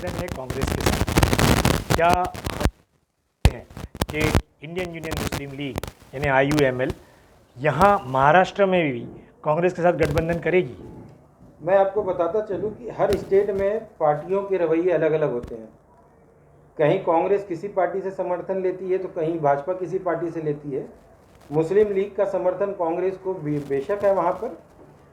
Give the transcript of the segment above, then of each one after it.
गठबंधन है कांग्रेस के साथ, क्या है कि इंडियन यूनियन मुस्लिम लीग यानी IUML यहाँ महाराष्ट्र में भी कांग्रेस के साथ गठबंधन करेगी? मैं आपको बताता चलूँ कि हर स्टेट में पार्टियों के रवैये अलग अलग होते हैं। कहीं कांग्रेस किसी पार्टी से समर्थन लेती है तो कहीं भाजपा किसी पार्टी से लेती है। मुस्लिम लीग का समर्थन कांग्रेस को बेशक है वहाँ पर,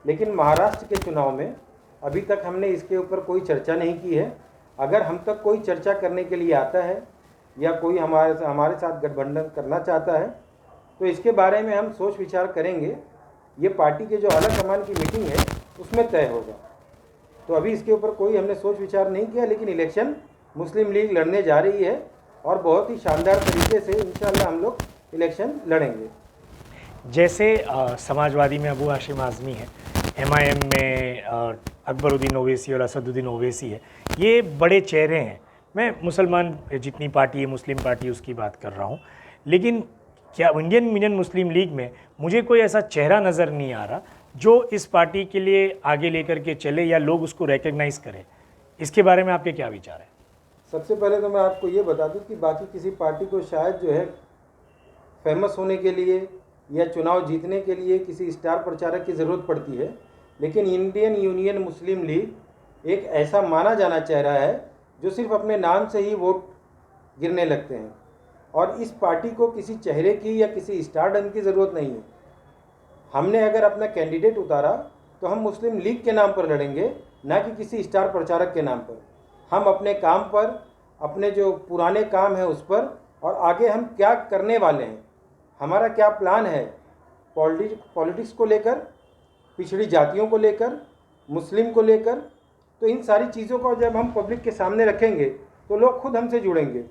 लेकिन महाराष्ट्र के चुनाव में अभी तक हमने इसके ऊपर कोई चर्चा नहीं की है। अगर हम तक कोई चर्चा करने के लिए आता है या कोई हमारे साथ गठबंधन करना चाहता है तो इसके बारे में हम सोच विचार करेंगे। ये पार्टी के जो आला कमान की मीटिंग है उसमें तय होगा। तो अभी इसके ऊपर कोई हमने सोच विचार नहीं किया, लेकिन इलेक्शन मुस्लिम लीग लड़ने जा रही है और बहुत ही शानदार तरीके से इंशाल्लाह हम लोग इलेक्शन लड़ेंगे। जैसे समाजवादी में अबू हाशिम आज़मी है, MIM में अकबरुद्दीन ओवैसी और असदुद्दीन ओवैसी है, ये बड़े चेहरे हैं। मैं मुसलमान जितनी पार्टी है, मुस्लिम पार्टी, उसकी बात कर रहा हूँ, लेकिन क्या इंडियन यूनियन मुस्लिम लीग में मुझे कोई ऐसा चेहरा नज़र नहीं आ रहा जो इस पार्टी के लिए आगे लेकर के चले या लोग उसको रिकग्नाइज़ करें। इसके बारे में आपके क्या विचार है? सबसे पहले तो मैं आपको ये बता दूं कि बाकी किसी पार्टी को शायद जो है फेमस होने के लिए या चुनाव जीतने के लिए किसी स्टार प्रचारक की ज़रूरत पड़ती है, लेकिन इंडियन यूनियन मुस्लिम लीग एक ऐसा माना जाना चेहरा है जो सिर्फ अपने नाम से ही वोट गिरने लगते हैं और इस पार्टी को किसी चेहरे की या किसी स्टारडम की ज़रूरत नहीं है। हमने अगर अपना कैंडिडेट उतारा तो हम मुस्लिम लीग के नाम पर लड़ेंगे, ना कि किसी स्टार प्रचारक के नाम पर। हम अपने काम पर, अपने जो पुराने काम है उस पर, और आगे हम क्या करने वाले हैं, हमारा क्या प्लान है पॉलिटिक्स को लेकर, पिछड़ी जातियों को लेकर, मुस्लिम को लेकर, तो इन सारी चीज़ों को जब हम पब्लिक के सामने रखेंगे तो लोग खुद हमसे जुड़ेंगे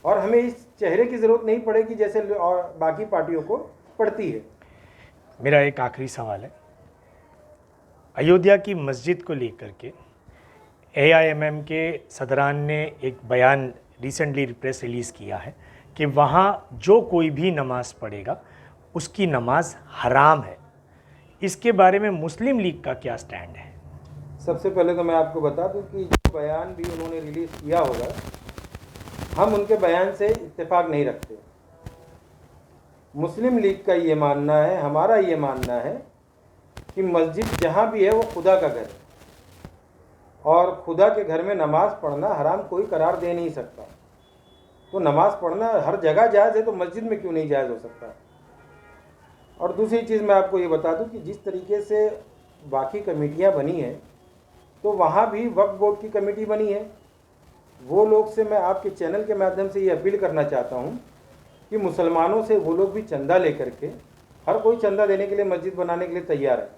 और हमें इस चेहरे की ज़रूरत नहीं पड़ेगी जैसे और बाकी पार्टियों को पड़ती है। मेरा एक आखिरी सवाल है, अयोध्या की मस्जिद को लेकर के AIMM के सदरान ने एक बयान रिसेंटली प्रेस रिलीज़ किया है कि वहाँ जो कोई भी नमाज पढ़ेगा उसकी नमाज हराम है। इसके बारे में मुस्लिम लीग का क्या स्टैंड है? सबसे पहले तो मैं आपको बता दूं कि जो बयान भी उन्होंने रिलीज़ किया होगा, हम उनके बयान से इत्तेफाक नहीं रखते। मुस्लिम लीग का ये मानना है, हमारा ये मानना है कि मस्जिद जहाँ भी है वो खुदा का घर है और खुदा के घर में नमाज़ पढ़ना हराम कोई करार दे नहीं सकता। तो नमाज़ पढ़ना हर जगह जायज़ है, तो मस्जिद में क्यों नहीं जायज़ हो सकता। और दूसरी चीज़ मैं आपको ये बता दूं कि जिस तरीके से बाकी कमेटियां बनी हैं तो वहाँ भी वक्फ बोर्ड की कमेटी बनी है। वो लोग से मैं आपके चैनल के माध्यम से ये अपील करना चाहता हूँ कि मुसलमानों से वो लोग भी चंदा लेकर के, हर कोई चंदा देने के लिए, मस्जिद बनाने के लिए तैयार है,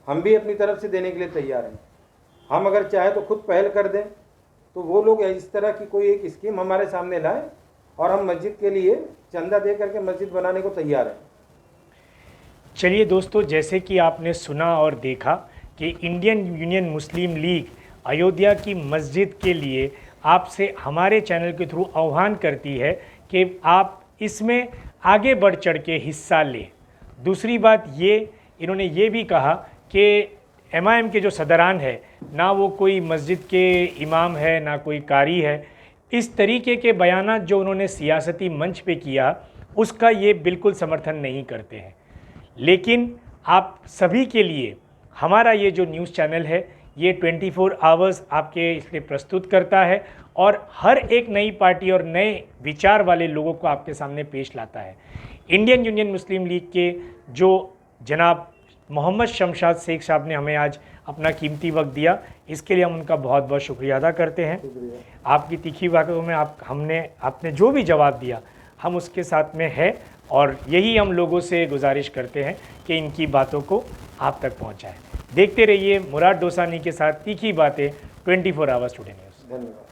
हम भी अपनी तरफ से देने के लिए तैयार हैं। हम अगर चाहें तो खुद पहल कर दें तो वो लोग इस तरह की कोई एक स्कीम हमारे सामने लाएं और हम मस्जिद के लिए चंदा दे करके मस्जिद बनाने को तैयार हैं। चलिए दोस्तों, जैसे कि आपने सुना और देखा कि इंडियन यूनियन मुस्लिम लीग अयोध्या की मस्जिद के लिए आपसे हमारे चैनल के थ्रू आह्वान करती है कि आप इसमें आगे बढ़ चढ़ के हिस्सा लें। दूसरी बात ये, इन्होंने ये भी कहा कि MIM के जो सदरान है, ना वो कोई मस्जिद के इमाम है ना कोई कारी है। इस तरीके के बयानात जो उन्होंने सियासती मंच पे किया उसका ये बिल्कुल समर्थन नहीं करते हैं। लेकिन आप सभी के लिए हमारा ये जो न्यूज़ चैनल है ये 24 आवर्स आपके इसलिए प्रस्तुत करता है और हर एक नई पार्टी और नए विचार वाले लोगों को आपके सामने पेश लाता है। इंडियन यूनियन मुस्लिम लीग के जो जनाब मोहम्मद शमशाद शेख साहब ने हमें आज अपना कीमती वक्त दिया, इसके लिए हम उनका बहुत बहुत शुक्रिया अदा करते हैं। आपकी तीखी बातों में आपने जो भी जवाब दिया हम उसके साथ में है और यही हम लोगों से गुजारिश करते हैं कि इनकी बातों को आप तक पहुंचाएं। देखते रहिए मुराद डोसानी के साथ तीखी बातें 24 आवर्स टुडे न्यूज़। धन्यवाद।